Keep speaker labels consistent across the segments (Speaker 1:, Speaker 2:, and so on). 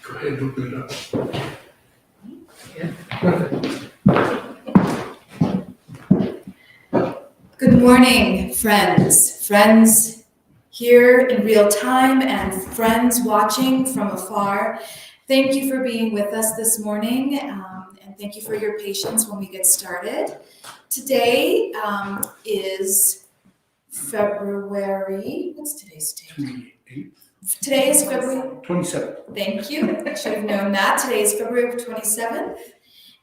Speaker 1: Go ahead and open it up.
Speaker 2: Good morning, friends. Friends here in real time and friends watching from afar. Thank you for being with us this morning, and thank you for your patience when we get started. Today is February, what's today's date?
Speaker 1: 28th.
Speaker 2: Today is February
Speaker 1: 27th.
Speaker 2: Thank you. I should have known that. Today is February 27th.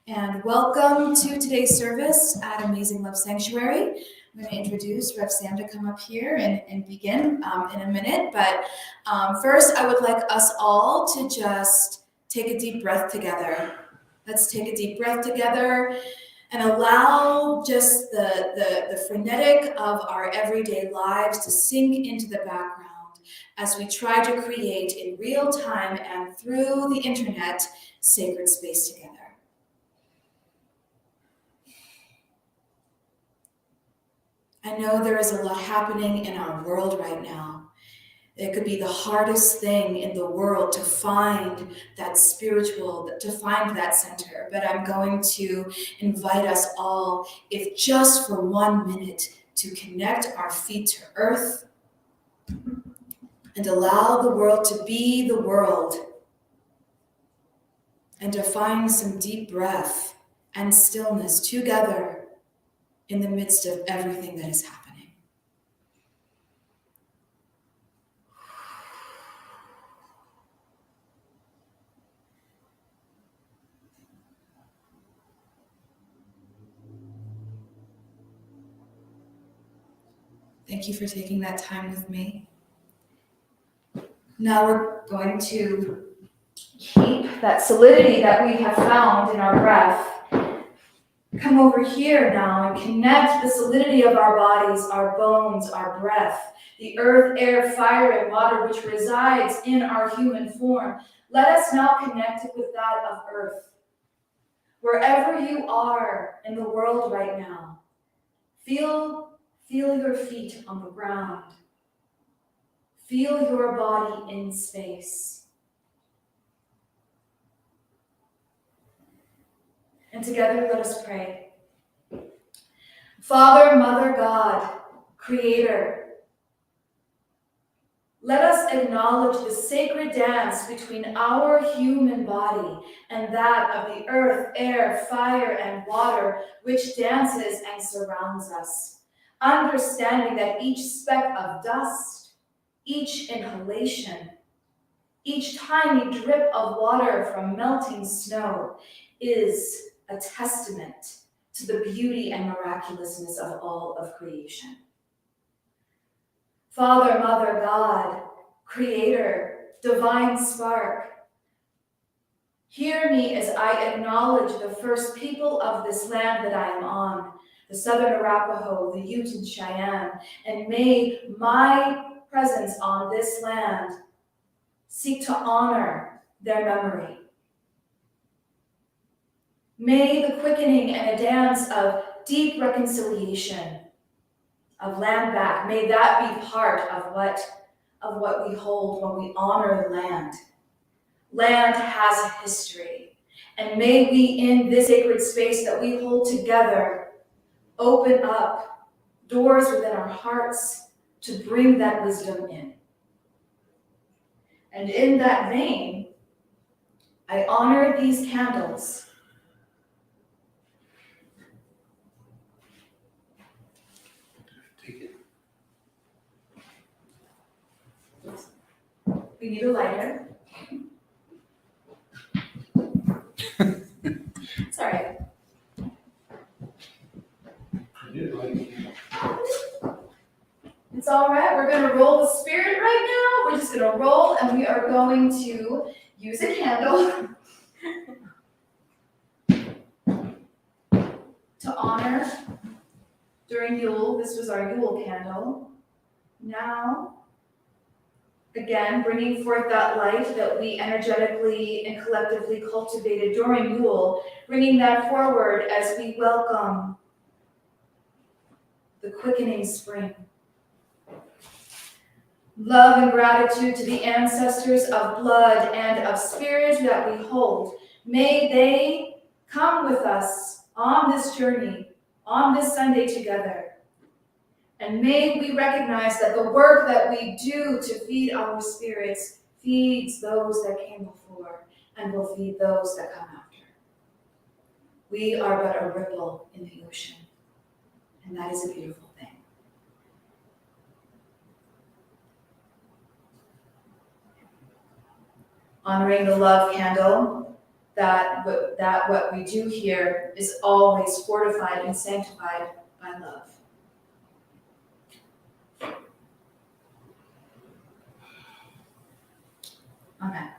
Speaker 2: And welcome to today's service at Amazing Love Sanctuary. I'm going to introduce Rev Sam to come up here and begin in a minute. But first, I would like us all to just take a deep breath together. Let's take a deep breath together and allow just the frenetic of our everyday lives to sink into the background as we try to create in real time and through the internet sacred space together. I know there is a lot happening in our world right now. It could be the hardest thing in the world to find that spiritual, to find that center. But I'm going to invite us all, if just for 1 minute, to connect our feet to earth and allow the world to be the world, and to find some deep breath and stillness together in the midst of everything that is happening. Thank you for taking that time with me. Now we're going to keep that solidity that we have found in our breath. Come over here now and connect the solidity of our bodies, our bones, our breath, the earth, air, fire, and water which resides in our human form. Let us now connect it with that of earth. Wherever you are in the world right now, feel your feet on the ground. Feel your body in space. And together, let us pray. Father, Mother, God, Creator, let us acknowledge the sacred dance between our human body and that of the earth, air, fire, and water, which dances and surrounds us, understanding that each speck of dust, each inhalation, each tiny drip of water from melting snow is a testament to the beauty and miraculousness of all of creation. Father, Mother, God, Creator, Divine Spark, hear me as I acknowledge the first people of this land that I am on, the Southern Arapaho, the Ute and Cheyenne, and may my presence on this land seek to honor their memory. May the quickening and a dance of deep reconciliation, of land back, may that be part of what we hold when we honor land. Land has a history, and may we in this sacred space that we hold together open up doors within our hearts to bring that wisdom in. And in that vein, I honor these candles We need a lighter. It's all right. It's all right. We're going to roll the spirit right now. We're just going to roll, and we are going to use a candle to honor during Yule. This was our Yule candle. Now, again, bringing forth that light that we energetically and collectively cultivated during Yule, bringing that forward as we welcome the quickening spring. Love and gratitude to the ancestors of blood and of spirit that we hold. May they come with us on this journey, on this Sunday together. And may we recognize that the work that we do to feed our spirits feeds those that came before and will feed those that come after. We are but a ripple in the ocean, and that is a beautiful thing. Honoring the love candle, that what we do here is always fortified and sanctified by love. Amen.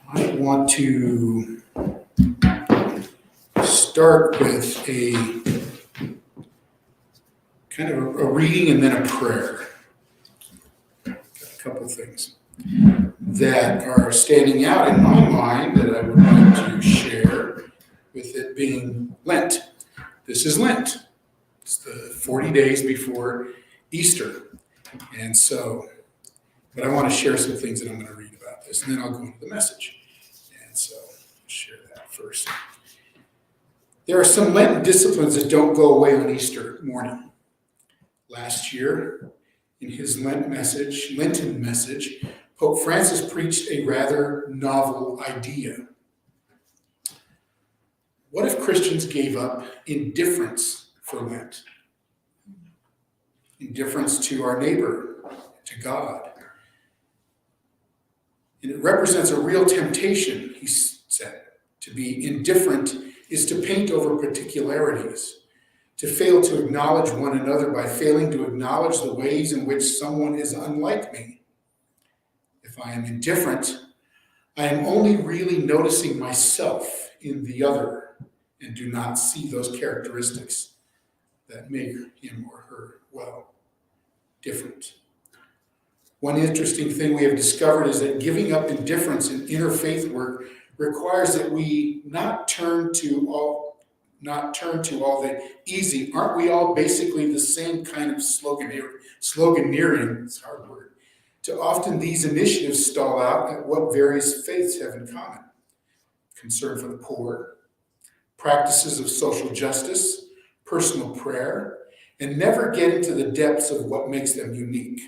Speaker 1: I want to start with a kind of a reading and then a prayer. Got a couple of things that are standing out in my mind that I would like to share, with it being Lent. This is Lent. It's the 40 days before Easter. And so, but I want to share some things that I'm going to read about this, and then I'll go into the message. And so, I'll share that first. There are some Lenten disciplines that don't go away on Easter morning. Last year, in his Lenten message, Pope Francis preached a rather novel idea. What if Christians gave up indifference for Lent? Indifference to our neighbor, to God. And it represents a real temptation, he said. To be indifferent is to paint over particularities, to fail to acknowledge one another by failing to acknowledge the ways in which someone is unlike me. If I am indifferent, I am only really noticing myself in the other and do not see those characteristics that make him or her, well, different. One interesting thing we have discovered is that giving up indifference in interfaith work requires that we not turn to all the easy. Aren't we all basically the same kind of sloganeering? It's a hard word. Too often these initiatives stall out at what various faiths have in common. Concern for the poor, practices of social justice, personal prayer, and never get into the depths of what makes them unique.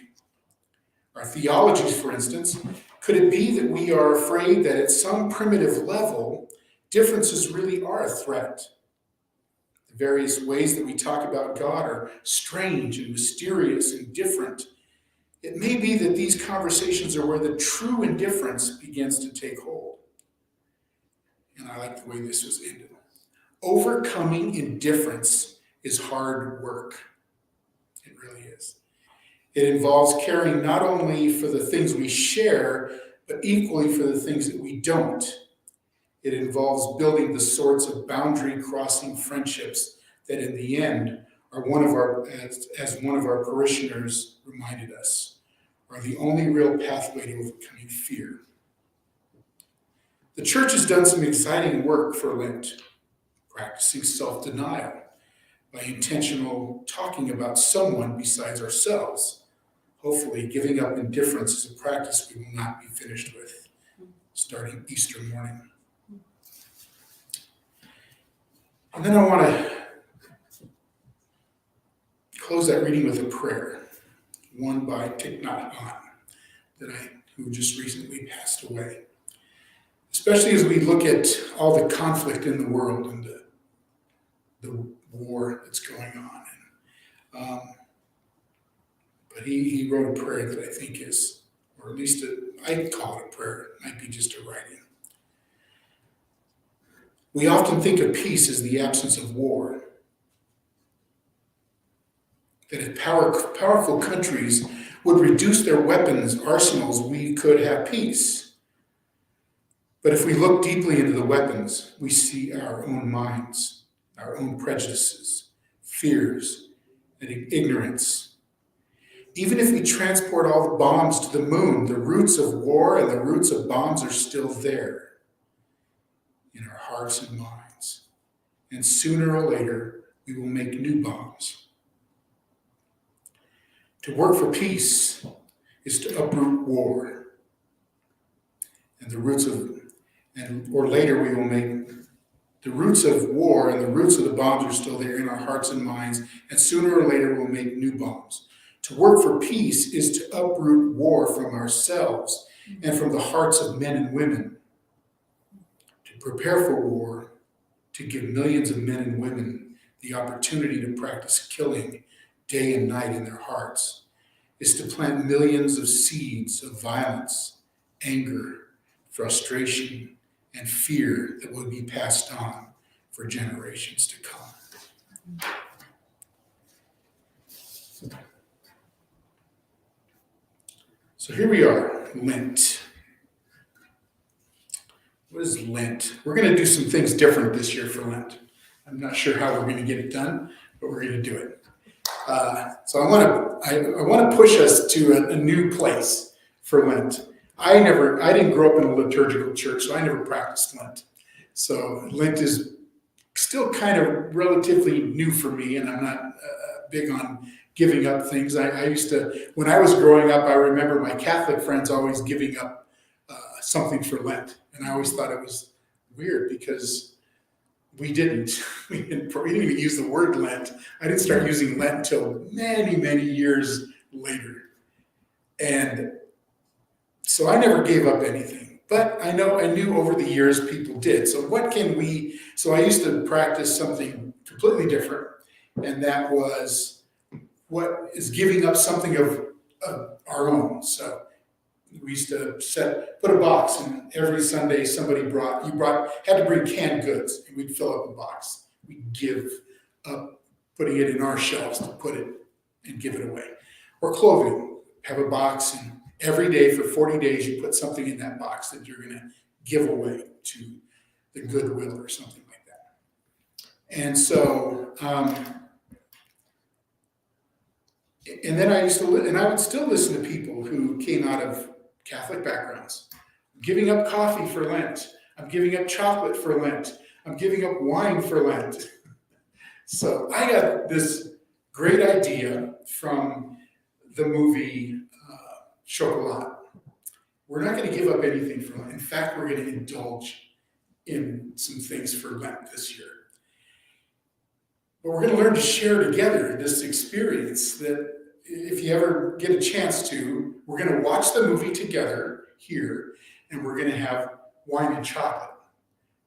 Speaker 1: Our theologies, for instance, could it be that we are afraid that at some primitive level, differences really are a threat? The various ways that we talk about God are strange and mysterious and different. It may be that these conversations are where the true indifference begins to take hold. And I like the way this was ended. Overcoming indifference is hard work. It really is. It involves caring not only for the things we share, but equally for the things that we don't. It involves building the sorts of boundary-crossing friendships that in the end are as one of our parishioners reminded us, are the only real pathway to overcoming fear. The church has done some exciting work for Lent, practicing self-denial by intentional talking about someone besides ourselves. Hopefully, giving up indifference is a practice we will not be finished with, starting Easter morning. And then I want to close that reading with a prayer, one by Thich Nhat Hanh, who just recently passed away. Especially as we look at all the conflict in the world and the war that's going on. But he wrote a prayer that I think is, or at least I call it a prayer, it might be just a writing. We often think of peace as the absence of war. That if powerful countries would reduce their weapons arsenals, we could have peace. But if we look deeply into the weapons, we see our own minds, our own prejudices, fears, and ignorance. Even if we transport all the bombs to the moon, the roots of war and the roots of bombs are still there in our hearts and minds. And sooner or later, we will make new bombs. To work for peace is to uproot war. And or later we will make the roots of war and the roots of the bombs are still there in our hearts and minds, and sooner or later we'll make new bombs. To work for peace is to uproot war from ourselves and from the hearts of men and women. To prepare for war, to give millions of men and women the opportunity to practice killing day and night in their hearts, is to plant millions of seeds of violence, anger, frustration, and fear that will be passed on for generations to come. So here we are, Lent. What is Lent? We're going to do some things different this year for Lent. I'm not sure how we're going to get it done, but we're going to do it. So I want to push us to a new place for Lent. I didn't grow up in a liturgical church, so I never practiced Lent. So Lent is still kind of relatively new for me, and I'm not big on giving up things. I used to, when I was growing up, I remember my Catholic friends always giving up something for Lent. And I always thought it was weird because we didn't even use the word Lent. I didn't start using Lent until many, many years later. And so I never gave up anything. But I knew over the years people did. So so I used to practice something completely different. And that was what is giving up something of our own. So we used to put a box, and every Sunday somebody had to bring canned goods, and we'd fill up the box. We'd give up putting it in our shelves to put it and give it away. Or clothing, have a box, and every day for 40 days you put something in that box that you're going to give away to the Goodwill or something like that. And so, and then I would still listen to people who came out of Catholic backgrounds. I'm giving up coffee for Lent. I'm giving up chocolate for Lent. I'm giving up wine for Lent. So I got this great idea from the movie Chocolat. We're not going to give up anything for Lent. In fact, we're going to indulge in some things for Lent this year. But we're going to learn to share together this experience that if you ever get a chance to, we're going to watch the movie together here, and we're going to have wine and chocolate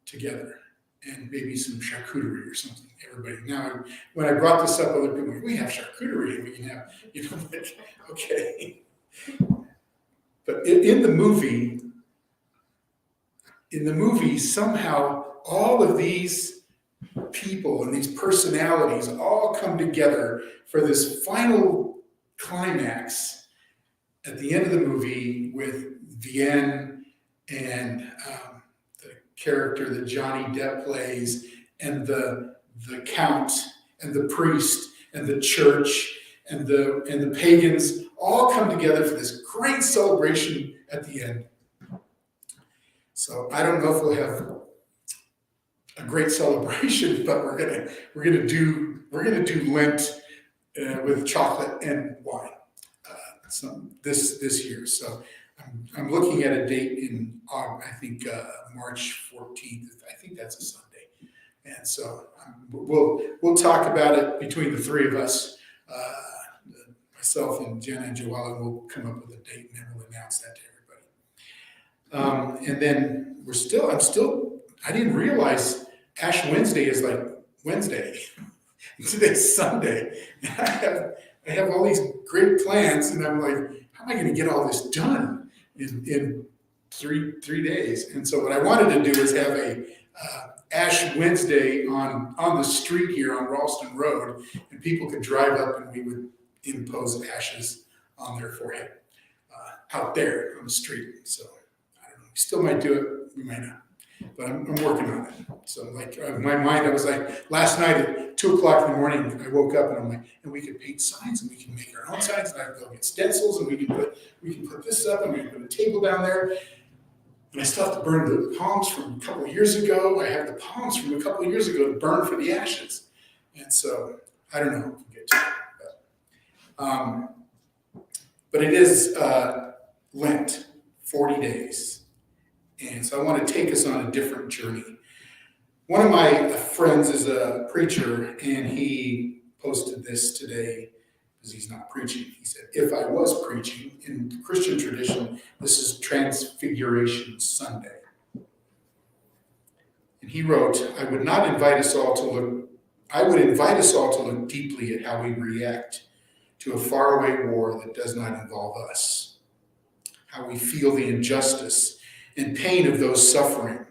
Speaker 1: together, and maybe some charcuterie or something. Everybody. Now, when I brought this up, other people were like, we have charcuterie, and we can have, like, okay. But in the movie, somehow all of these people and these personalities all come together for this final climax at the end of the movie with Vienne and the character that Johnny Depp plays, and the count and the priest and the church and the pagans all come together for this great celebration at the end. So I don't know if we'll have a great celebration, but we're gonna do Lent with chocolate and wine this year. So I'm looking at a date in I think March 14th. I think that's a Sunday, and so we'll talk about it between the three of us. Myself and Jenna and Joella will come up with a date, and then we'll announce that to everybody. And then I didn't realize Ash Wednesday is like Wednesday. Today's Sunday. I have all these great plans, and I'm like, how am I going to get all this done in three days? And so what I wanted to do is have a Ash Wednesday on the street here on Ralston Road, and people could drive up and we would impose ashes on their forehead out there on the street. So I don't know. We still might do it. We might not. But I'm working on it. So like in my mind, I was like, last night at 2 o'clock in the morning, I woke up and I'm like, and we could paint signs and we can make our own signs and I can go get stencils and we can put this up and we can put a table down there. And I still have to burn the palms from a couple of years ago. I have the palms from a couple of years ago to burn for the ashes. And so I don't know if we'll get to it. But it is Lent, 40 days. And so I want to take us on a different journey. One of my friends is a preacher, and he posted this today because he's not preaching. He said, if I was preaching, in Christian tradition, this is Transfiguration Sunday. And he wrote, I would invite us all to look deeply at how we react to a faraway war that does not involve us, how we feel the injustice and pain of those suffering,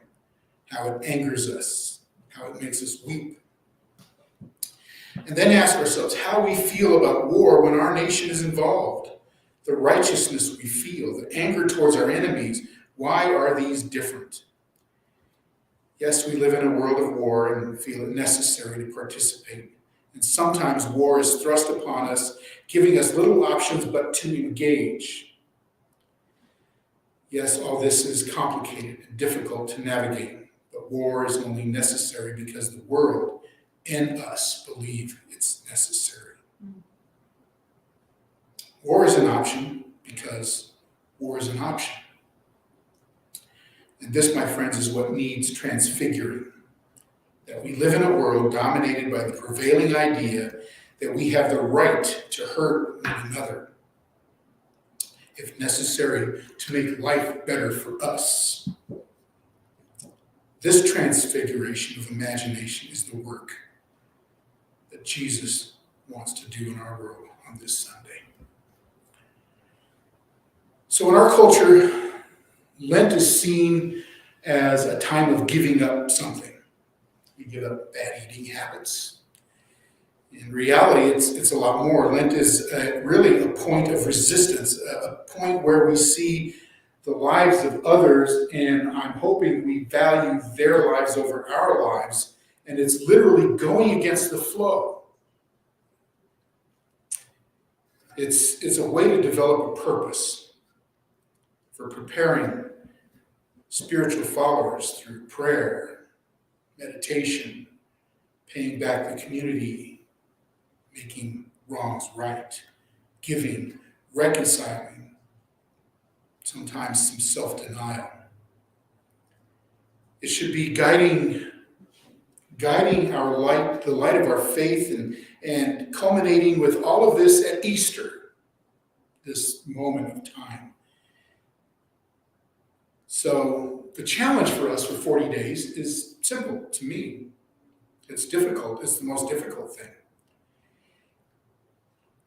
Speaker 1: how it angers us, how it makes us weep. And then ask ourselves how we feel about war when our nation is involved, the righteousness we feel, the anger towards our enemies. Why are these different? Yes, we live in a world of war and feel it necessary to participate. And sometimes war is thrust upon us, giving us little options but to engage. Yes, all this is complicated and difficult to navigate, but war is only necessary because the world and us believe it's necessary. War is an option because war is an option. And this, my friends, is what needs transfiguring. That we live in a world dominated by the prevailing idea that we have the right to hurt one another, if necessary, to make life better for us. This transfiguration of imagination is the work that Jesus wants to do in our world on this Sunday. So in our culture, Lent is seen as a time of giving up something. We give up bad eating habits. In reality, it's a lot more. Lent is really a point of resistance, a point where we see the lives of others, and I'm hoping we value their lives over our lives, and it's literally going against the flow. It's a way to develop a purpose for preparing spiritual followers through prayer, meditation, paying back the community, making wrongs right, giving, reconciling, sometimes some self-denial. It should be guiding our light, the light of our faith, and culminating with all of this at Easter, this moment of time. So the challenge for us for 40 days is simple to me. It's difficult. It's the most difficult thing.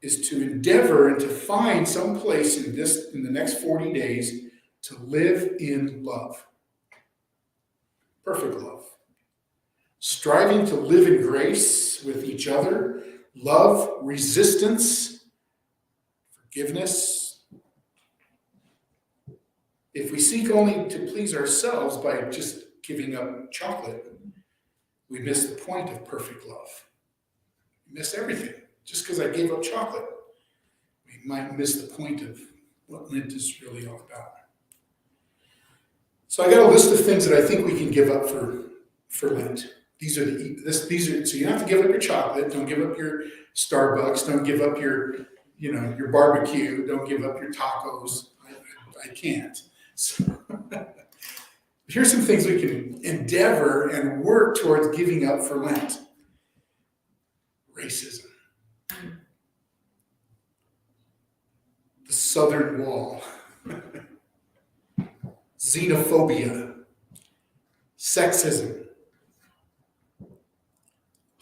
Speaker 1: Is to endeavor and to find some place in the next 40 days to live in love. Perfect love. Striving to live in grace with each other, love, resistance, forgiveness. If we seek only to please ourselves by just giving up chocolate, we miss the point of perfect love. We miss everything. Just because I gave up chocolate, we might miss the point of what Lent is really all about. So I got a list of things that I think we can give up for Lent. These are so you don't have to give up your chocolate. Don't give up your Starbucks. Don't give up your barbecue. Don't give up your tacos. I can't. So, here's some things we can endeavor and work towards giving up for Lent. Racism. The Southern Wall. Xenophobia. Sexism.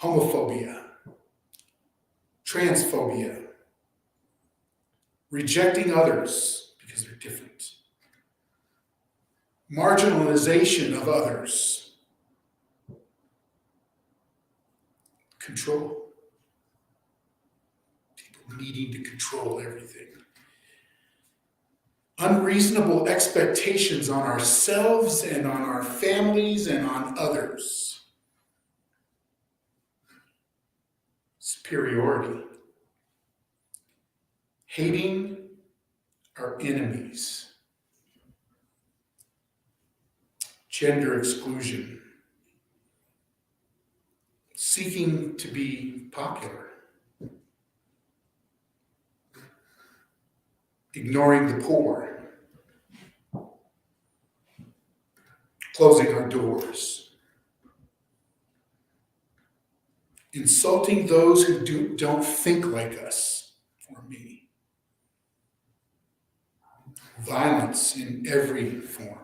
Speaker 1: Homophobia. Transphobia. Rejecting others because they're different. Marginalization of others. Control. People needing to control everything. unreasonable expectations on ourselves and on our families and on others. Superiority. Hating our enemies. Gender exclusion. Seeking to be popular. Ignoring the poor. Closing our doors. Insulting those who don't think like us, or me. Violence in every form.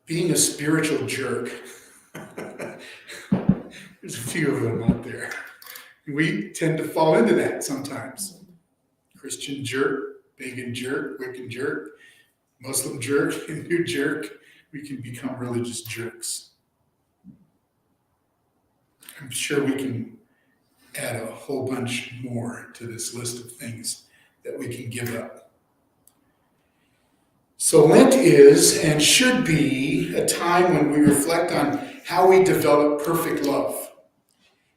Speaker 1: Being a spiritual jerk. There's a few of them out there. We tend to fall into that sometimes. Christian jerk, pagan jerk, Wiccan jerk, Muslim jerk, Hindu jerk. We can become religious jerks. I'm sure we can add a whole bunch more to this list of things that we can give up. So Lent is and should be a time when we reflect on how we develop perfect love.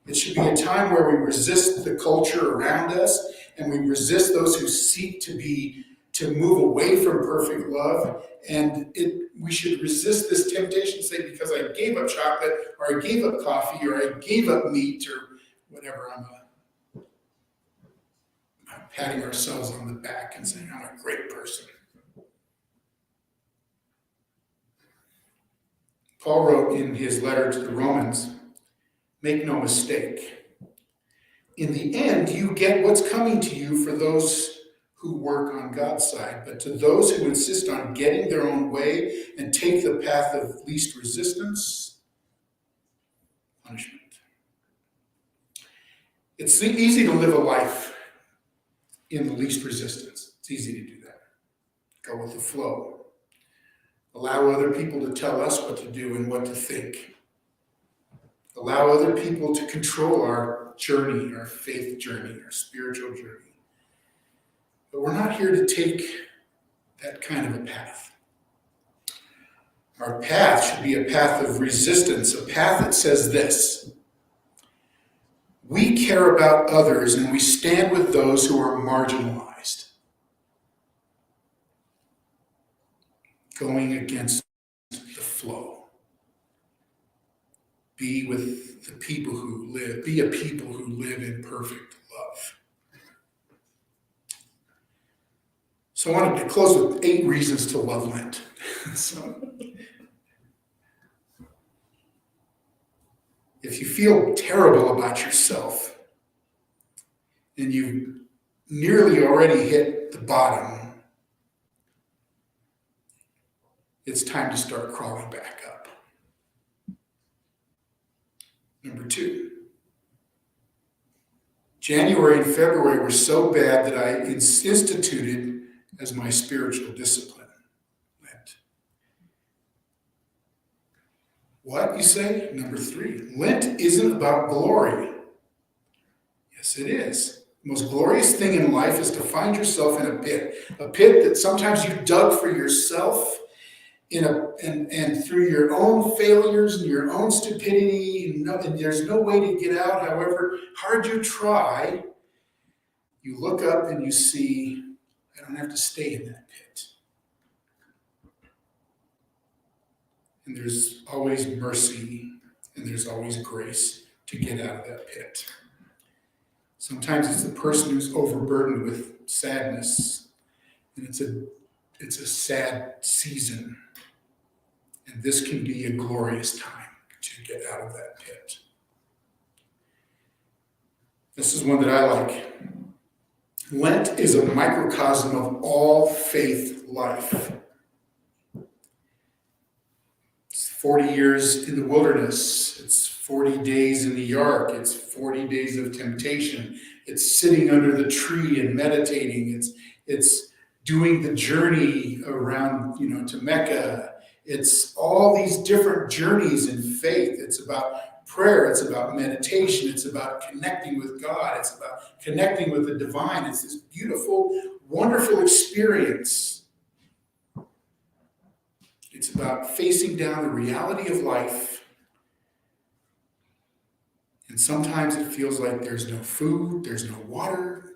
Speaker 1: It should be a time where we resist the culture around us and we resist those who seek to move away from perfect love. And we should resist this temptation to say, because I gave up chocolate, or I gave up coffee, or I gave up meat, or whatever, I'm patting ourselves on the back and saying, I'm a great person. Paul wrote in his letter to the Romans, make no mistake. In the end, you get what's coming to you for those who work on God's side, but to those who insist on getting their own way and take the path of least resistance, punishment. It's easy to live a life in the least resistance. It's easy to do that. Go with the flow. Allow other people to tell us what to do and what to think. Allow other people to control our journey, our faith journey, our spiritual journey. But we're not here to take that kind of a path. Our path should be a path of resistance, a path that says this: we care about others and we stand with those who are marginalized. Going against the flow. Be with the people who live, be a people who live in perfect love. So I wanted to close with 8 reasons to love Lent. So, if you feel terrible about yourself and you've nearly already hit the bottom, it's time to start crawling back up. Number 2, January and February were so bad that I instituted as my spiritual discipline, Lent. What, you say? Number 3, Lent isn't about glory. Yes, it is. The most glorious thing in life is to find yourself in a pit that sometimes you dug for yourself and through your own failures and your own stupidity, and there's no way to get out. However hard you try, you look up and you see, I don't have to stay in that pit. And there's always mercy and there's always grace to get out of that pit. Sometimes it's the person who's overburdened with sadness, and it's a sad season. And this can be a glorious time to get out of that pit. This is one that I like. Lent is a microcosm of all faith life. It's 40 years in the wilderness. It's 40 days in the ark. It's 40 days of temptation. It's sitting under the tree and meditating. It's doing the journey around, to Mecca. It's all these different journeys in faith. It's about prayer, it's about meditation, it's about connecting with God, it's about connecting with the divine. It's this beautiful, wonderful experience. It's about facing down the reality of life. And sometimes it feels like there's no food, there's no water.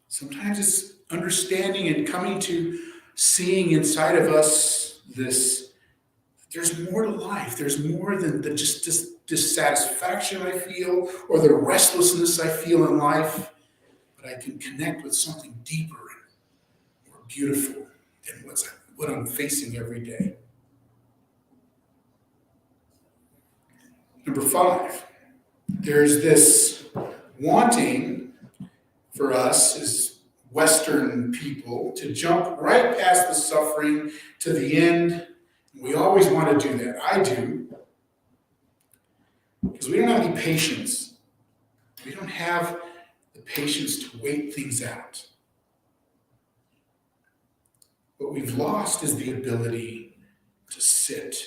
Speaker 1: Sometimes it's understanding and coming to seeing inside of us this, there's more to life. There's more than just this dissatisfaction I feel or the restlessness I feel in life, but I can connect with something deeper and more beautiful than what I'm facing every day. Number 5, there's this wanting for us as Western people to jump right past the suffering to the end. We always want to do that. I do. Because we don't have any patience. We don't have the patience to wait things out. What we've lost is the ability to sit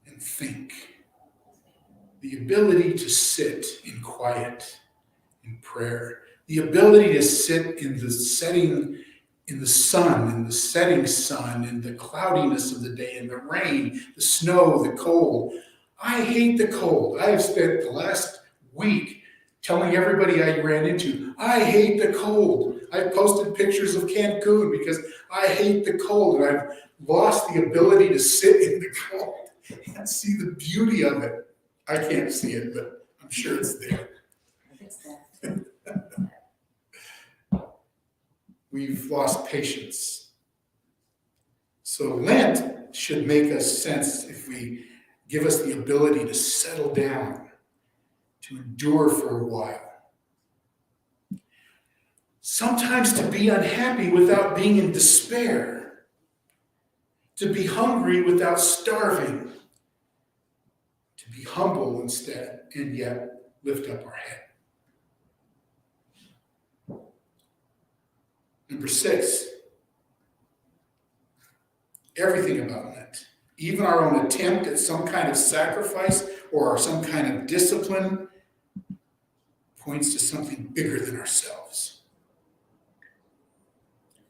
Speaker 1: and think. The ability to sit in quiet, in prayer. The ability to sit in the setting, in the sun, in the setting sun, in the cloudiness of the day, in the rain, the snow, the cold. I hate the cold. I have spent the last week telling everybody I ran into, I hate the cold. I've posted pictures of Cancun because I hate the cold, and I've lost the ability to sit in the cold and see the beauty of it. I can't see it, but I'm sure it's there. We've lost patience. So Lent should make us sense if we give us the ability to settle down, to endure for a while. Sometimes to be unhappy without being in despair, to be hungry without starving, to be humble instead, and yet lift up our head. Number 6, everything about Lent, even our own attempt at some kind of sacrifice or some kind of discipline, points to something bigger than ourselves.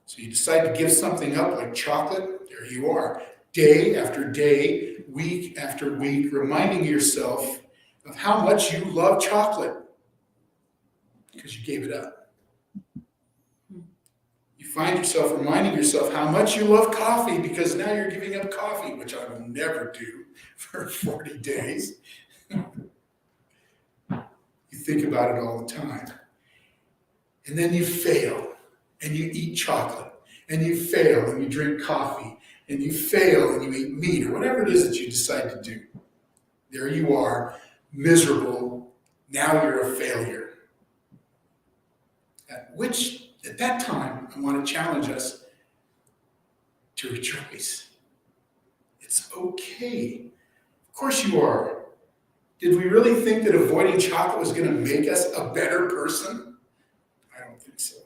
Speaker 1: So you decide to give something up like chocolate, there you are, day after day, week after week, reminding yourself of how much you love chocolate because you gave it up. You find yourself reminding yourself how much you love coffee because now you're giving up coffee, which I will never do for 40 days. You think about it all the time. And then you fail, and you eat chocolate, and you fail, and you drink coffee, and you fail, and you eat meat, or whatever it is that you decide to do. There you are, miserable. Now you're a failure. At that time, I want to challenge us to rejoice. It's okay. Of course you are. Did we really think that avoiding chocolate was going to make us a better person? I don't think so.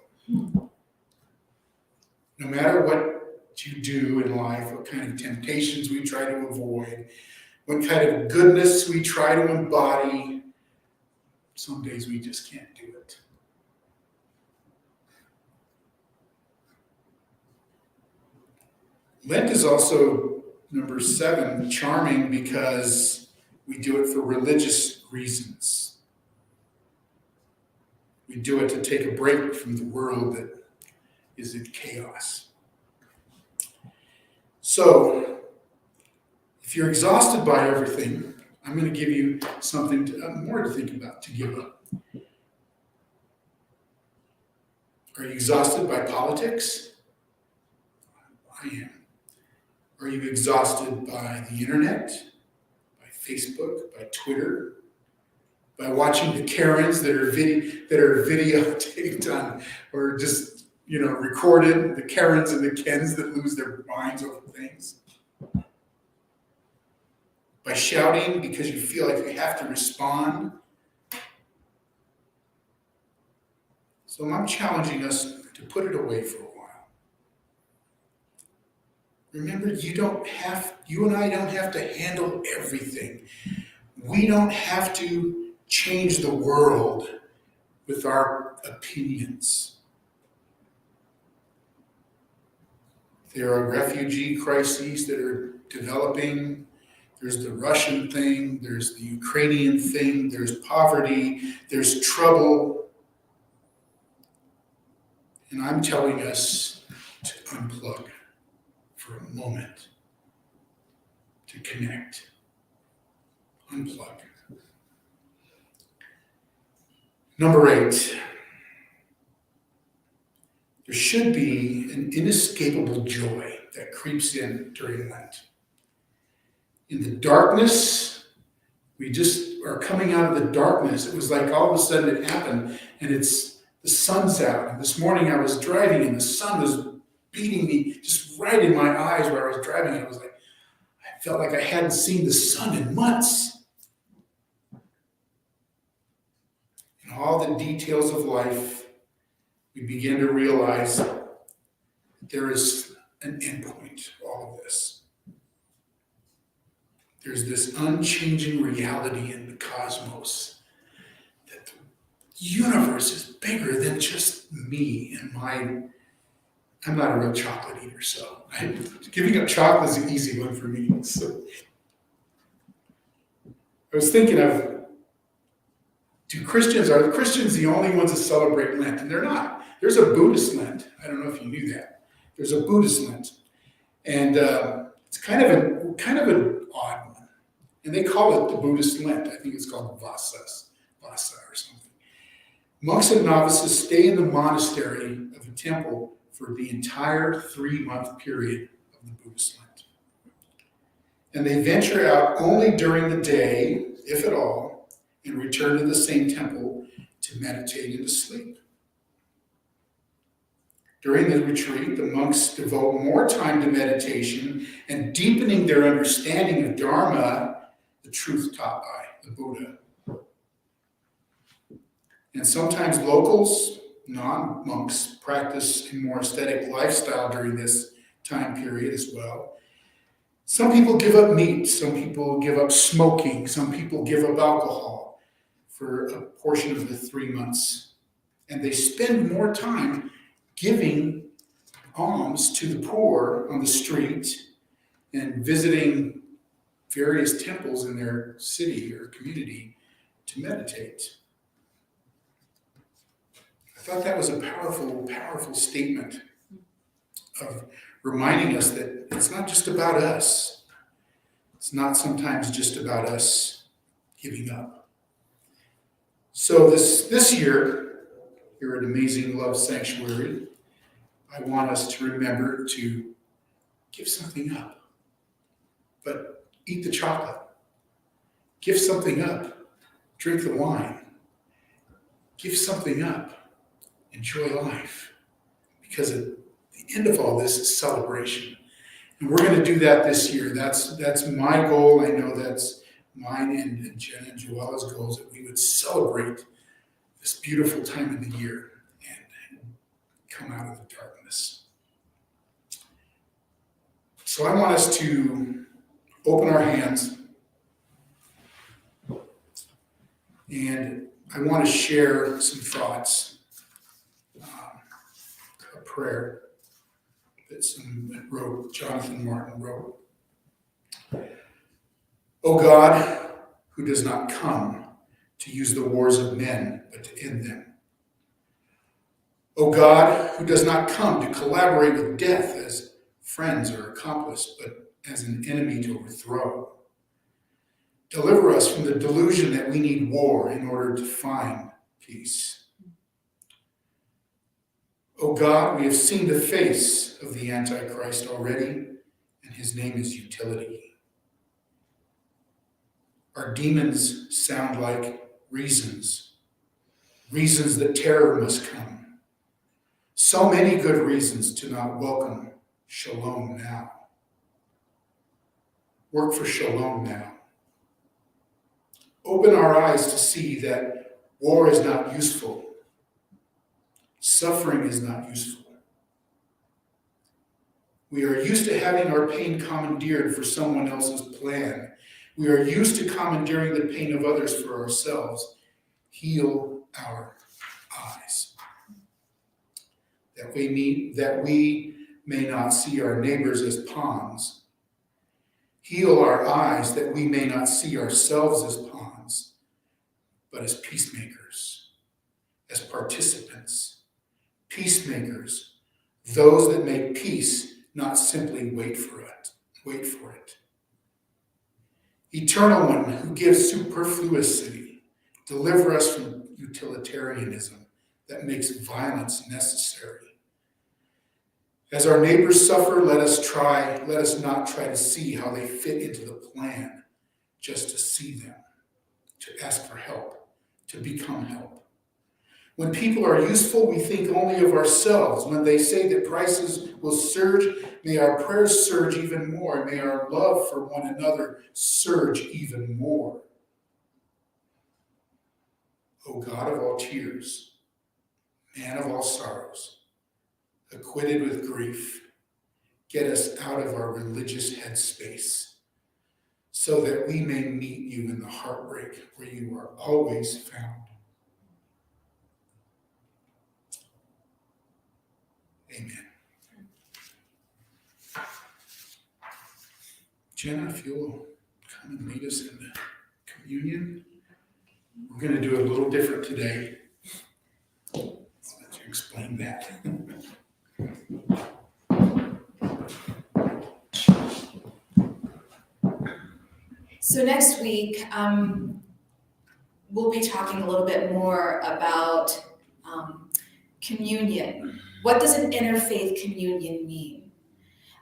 Speaker 1: No matter what you do in life, what kind of temptations we try to avoid, what kind of goodness we try to embody, some days we just can't do it. Lent is also, number 7, charming because we do it for religious reasons. We do it to take a break from the world that is in chaos. So, if you're exhausted by everything, I'm going to give you something more to think about, to give up. Are you exhausted by politics? I am. Are you exhausted by the internet, by Facebook, by Twitter, by watching the Karens that are videotaped on, or just recorded, the Karens and the Kens that lose their minds over things? By shouting because you feel like you have to respond? So I'm challenging us to put it away for a while. Remember, you and I don't have to handle everything. We don't have to change the world with our opinions. There are refugee crises that are developing. There's the Russian thing, there's the Ukrainian thing, there's poverty, there's trouble. And I'm telling us to unplug for a moment, to connect. Unplug. Number 8, there should be an inescapable joy that creeps in during Lent. In the darkness, we just are coming out of the darkness. It was like all of a sudden it happened, and the sun's out. And this morning I was driving, and the sun was beating me just right in my eyes where I was driving. I felt like I hadn't seen the sun in months. In all the details of life, we begin to realize that there is an endpoint to all of this. There's this unchanging reality in the cosmos that the universe is bigger than just me and I'm not a real chocolate eater, so giving up chocolate is an easy one for me. So I was thinking of, are the Christians the only ones that celebrate Lent? And they're not. There's a Buddhist Lent. I don't know if you knew that. There's a Buddhist Lent. And it's kind of an odd one. And they call it the Buddhist Lent. I think it's called Vasa or something. Monks and novices stay in the monastery of a temple for the entire 3-month period of the Buddhist Lent. And they venture out only during the day, if at all, and return to the same temple to meditate and to sleep. During the retreat, the monks devote more time to meditation and deepening their understanding of Dharma, the truth taught by the Buddha. And sometimes locals, non-monks, practice a more ascetic lifestyle during this time period as well. Some people give up meat, some people give up smoking, some people give up alcohol for a portion of the 3 months. And they spend more time giving alms to the poor on the street and visiting various temples in their city or community to meditate. I thought that was a powerful, powerful statement of reminding us that it's not just about us. It's not sometimes just about us giving up. So this year, here at Amazing Love Sanctuary, I want us to remember to give something up. But eat the chocolate. Give something up. Drink the wine. Give something up. Enjoy life. Because at the end of all this is celebration. And we're going to do that this year. That's my goal. I know that's mine and Jen and Joella's goals, that we would celebrate this beautiful time of the year and come out of the darkness. So I want us to open our hands, and I want to share some thoughts, a prayer that Jonathan Martin wrote. O God, who does not come to use the wars of men, but to end them. O God, who does not come to collaborate with death as friends or accomplice, but as an enemy to overthrow. Deliver us from the delusion that we need war in order to find peace. O God, we have seen the face of the Antichrist already, and his name is utility. Our demons sound like reasons that terror must come. So many good reasons to not welcome shalom now. Work for shalom now. Open our eyes to see that war is not useful. Suffering is not useful. We are used to having our pain commandeered for someone else's plan. We are used to commandeering the pain of others for ourselves. Heal our eyes, that we may not see our neighbors as pawns. Heal our eyes, that we may not see ourselves as pawns, but as peacemakers, as participants. Peacemakers, those that make peace, not simply wait for it. Eternal One, who gives superfluity, deliver us from utilitarianism that makes violence necessary. As our neighbors suffer, let us not try to see how they fit into the plan, just to see them, to ask for help, to become help. When people are useful, we think only of ourselves. When they say that prices will surge, may our prayers surge even more. May our love for one another surge even more. O God of all tears, man of all sorrows, acquitted with grief, get us out of our religious headspace, so that we may meet you in the heartbreak where you are always found. Amen. Jenna, if you'll come and lead us in the communion. We're going to do it a little different today. I'll let you explain that.
Speaker 2: So next week, we'll be talking a little bit more about communion. What does an interfaith communion mean?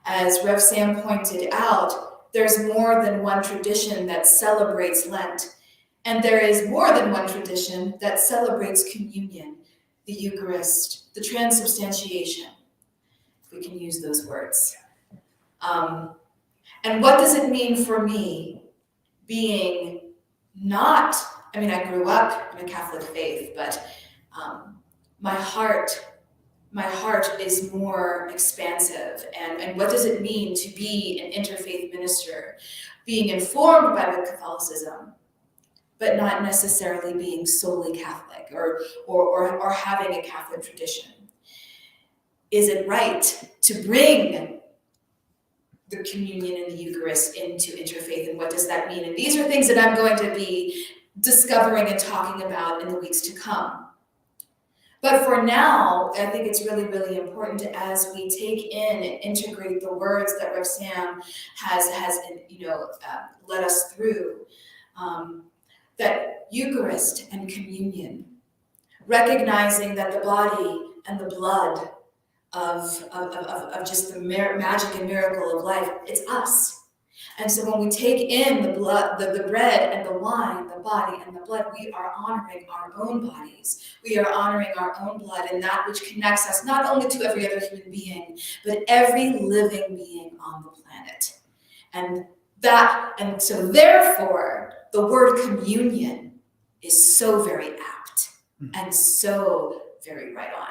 Speaker 2: As Rev Sam pointed out, there's more than one tradition that celebrates Lent, and there is more than one tradition that celebrates communion, the Eucharist, the transubstantiation, if we can use those words. And what does it mean for me being not, I grew up in a Catholic faith, but my heart is more expansive. And what does it mean to be an interfaith minister, being informed by the Catholicism, but not necessarily being solely Catholic or having a Catholic tradition? Is it right to bring the communion and the Eucharist into interfaith, and what does that mean? And these are things that I'm going to be discovering and talking about in the weeks to come. But for now, I think it's really, really important as we take in and integrate the words that Rev Sam has led us through, that Eucharist and communion, recognizing that the body and the blood of just the magic and miracle of life, it's us. And so when we take in the blood, the bread and the wine, the body and the blood, we are honoring our own bodies. We are honoring our own blood and that which connects us not only to every other human being, but every living being on the planet. And so therefore, the word communion is so very apt and so very right on.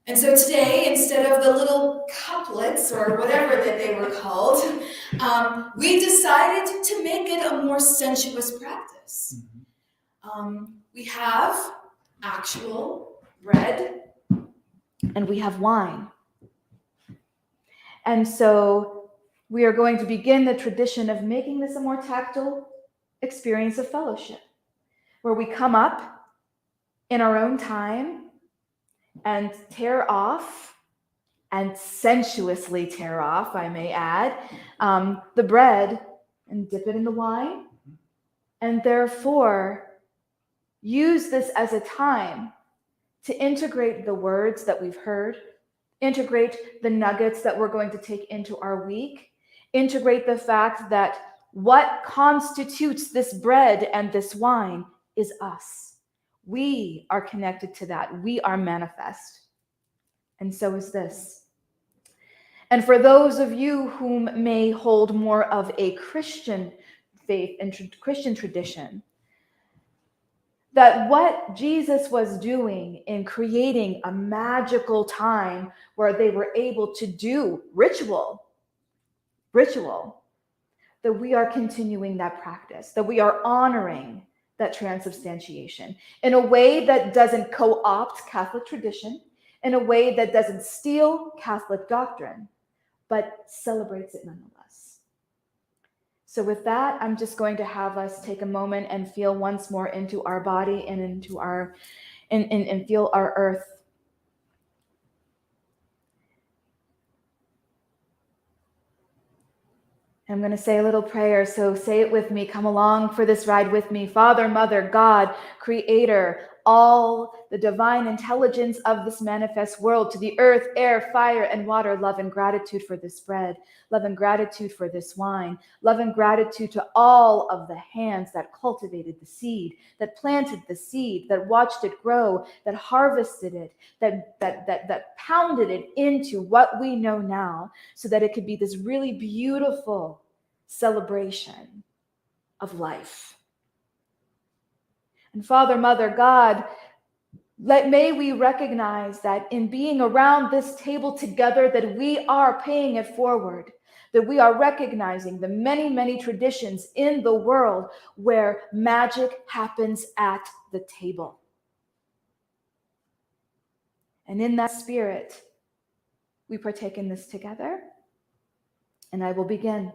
Speaker 2: And so today, instead of the little couplets or whatever that they were called, we decided to make it a more sensuous practice. We have actual bread and we have wine. And so we are going to begin the tradition of making this a more tactile experience of fellowship, where we come up in our own time and tear off, and sensuously tear off, I may add, the bread and dip it in the wine, and therefore use this as a time to integrate the words that we've heard, integrate the nuggets that we're going to take into our week, integrate the fact that what constitutes this bread and this wine is us. We are connected to that. We are manifest. And so is this. And for those of you whom may hold more of a Christian faith and Christian tradition,
Speaker 3: that what Jesus was doing in creating a magical time where they were able to do ritual, that we are continuing that practice, that we are honoring that transubstantiation in a way that doesn't co-opt Catholic tradition, in a way that doesn't steal Catholic doctrine, but celebrates it nonetheless. So with that, I'm just going to have us take a moment and feel once more into our body and into our, and feel our earth. I'm going to say a little prayer, so say it with me. Come along for this ride with me. Father, Mother, God, Creator, all the divine intelligence of this manifest world, to the earth, air, fire, and water, love and gratitude for this bread, love and gratitude for this wine, love and gratitude to all of the hands that cultivated the seed, that planted the seed, that watched it grow, that harvested it, that pounded it into what we know now, so that it could be this really beautiful celebration of life. And Father, Mother, God, may we recognize that in being around this table together, that we are paying it forward, that we are recognizing the many, many traditions in the world where magic happens at the table. And in that spirit, we partake in this together. And I will begin.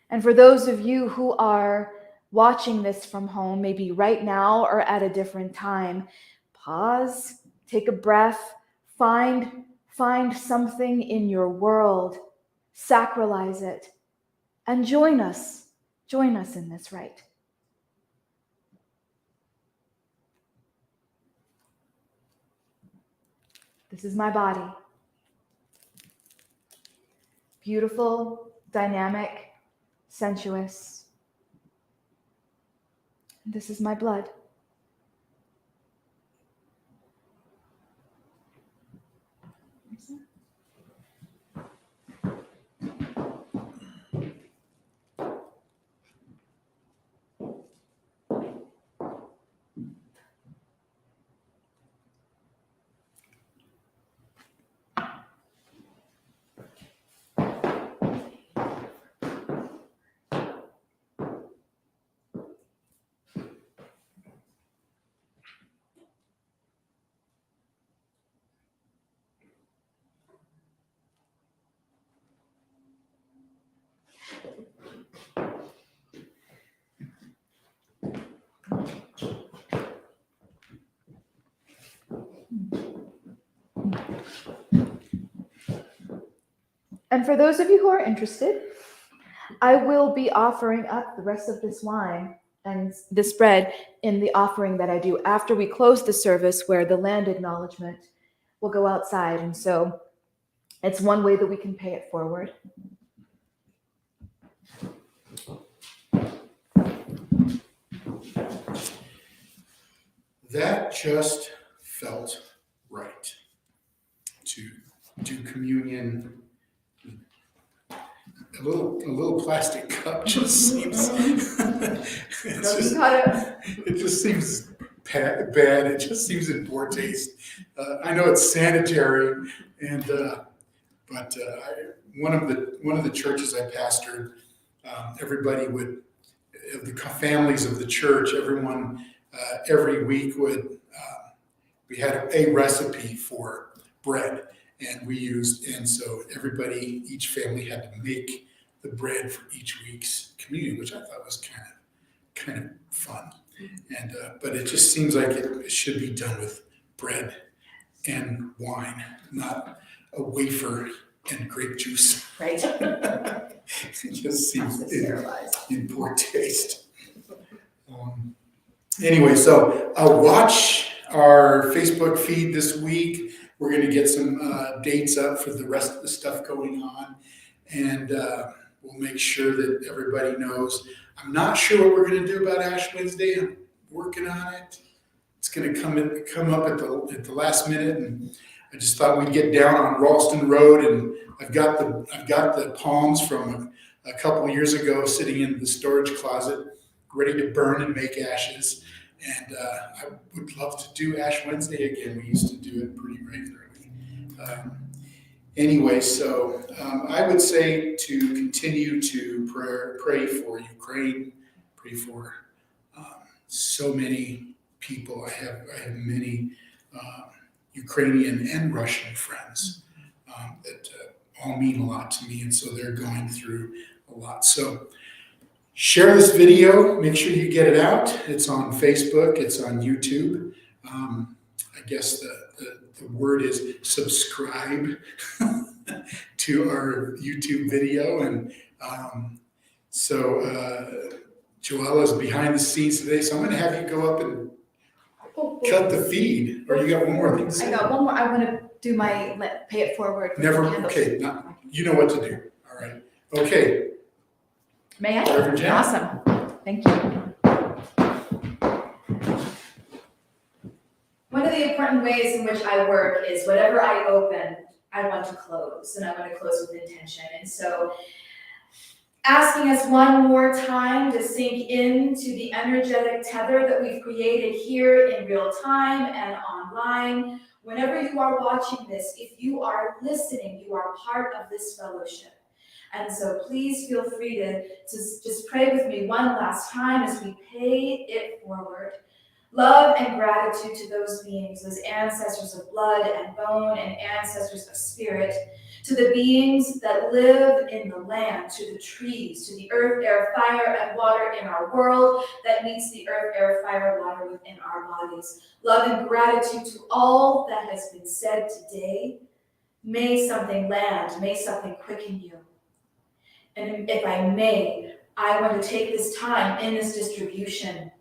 Speaker 3: And for those of you who are watching this from home, maybe right now or at a different time, pause, take a breath, find something in your world, sacralize it, and join us in this rite. This is my body. Beautiful, dynamic, sensuous. This is my blood. And for those of you who are interested, I will be offering up the rest of this wine and this bread in the offering that I do after we close the service, where the land acknowledgement will go outside. And so it's one way that we can pay it forward.
Speaker 1: That just felt right, to do communion. A little plastic cup just seems it just seems bad. It just seems in poor taste. I know it's sanitary, and but one of the churches I pastored, everybody would, the families of the church, everyone every week would, we had a recipe for bread, and so everybody, each family had to make the bread for each week's communion, which I thought was kind of fun. And but it just seems like it should be done with bread and wine, not a wafer and grape juice.
Speaker 3: Right.
Speaker 1: It just seems in poor taste. Anyway, so watch our Facebook feed this week. We're going to get some dates up for the rest of the stuff going on, and we'll make sure that everybody knows. I'm not sure what we're going to do about Ash Wednesday. I'm working on it. It's going to come up at the last minute, and I just thought we'd get down on Ralston Road, and I've got the palms from a couple years ago sitting in the storage closet, ready to burn and make ashes. And I would love to do Ash Wednesday again. We used to do it pretty regularly. Anyway, so I would say to continue to pray for Ukraine, pray for so many people. I have many Ukrainian and Russian friends that all mean a lot to me, and so they're going through a lot. So share this video. Make sure you get it out. It's on Facebook. It's on YouTube. I guess the word is subscribe to our YouTube video. And Joella's behind the scenes today, so I'm going to have you go up and cut the feed. Or you got one more thing to say?
Speaker 3: I got one more. I want to do my pay it forward.
Speaker 1: Never. Okay. You know what to do. All right. Okay.
Speaker 3: May I?
Speaker 1: Reverend Jen.
Speaker 3: Awesome. Thank you. One of the important ways in which I work is whatever I open, I want to close, and I want to close with intention. And so asking us one more time to sink into the energetic tether that we've created here in real time and online. Whenever you are watching this, if you are listening, you are part of this fellowship. And so please feel free to just pray with me one last time as we pay it forward. Love and gratitude to those beings, those ancestors of blood and bone and ancestors of spirit, to the beings that live in the land, to the trees, to the earth, air, fire, and water in our world that meets the earth, air, fire, water within our bodies. Love and gratitude to all that has been said today. May something land, may something quicken you. And if I may, I want to take this time in this distribution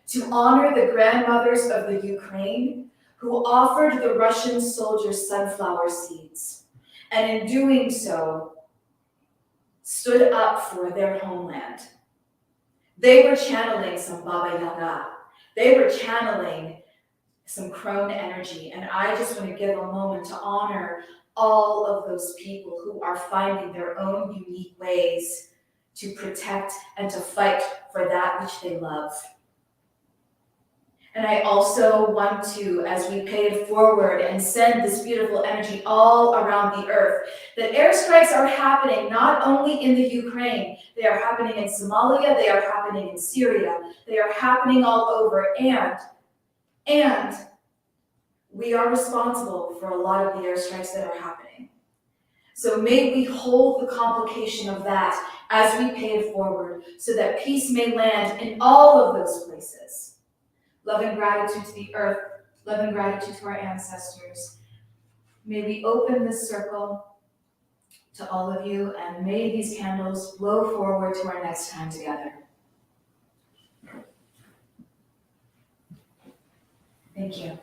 Speaker 3: to honor the grandmothers of the Ukraine who offered the Russian soldiers sunflower seeds, and in doing so, stood up for their homeland. They were channeling some Baba Yaga. They were channeling some crone energy, and I just want to give a moment to honor all of those people who are finding their own unique ways to protect and to fight for that which they love. And I also want to, as we pay it forward and send this beautiful energy all around the earth, that airstrikes are happening not only in the Ukraine, they are happening in Somalia, they are happening in Syria, they are happening all over, and we are responsible for a lot of the airstrikes that are happening. So may we hold the complication of that as we pay it forward, so that peace may land in all of those places. Love and gratitude to the earth, love and gratitude to our ancestors. May we open this circle to all of you, and may these candles blow forward to our next time together. Thank you.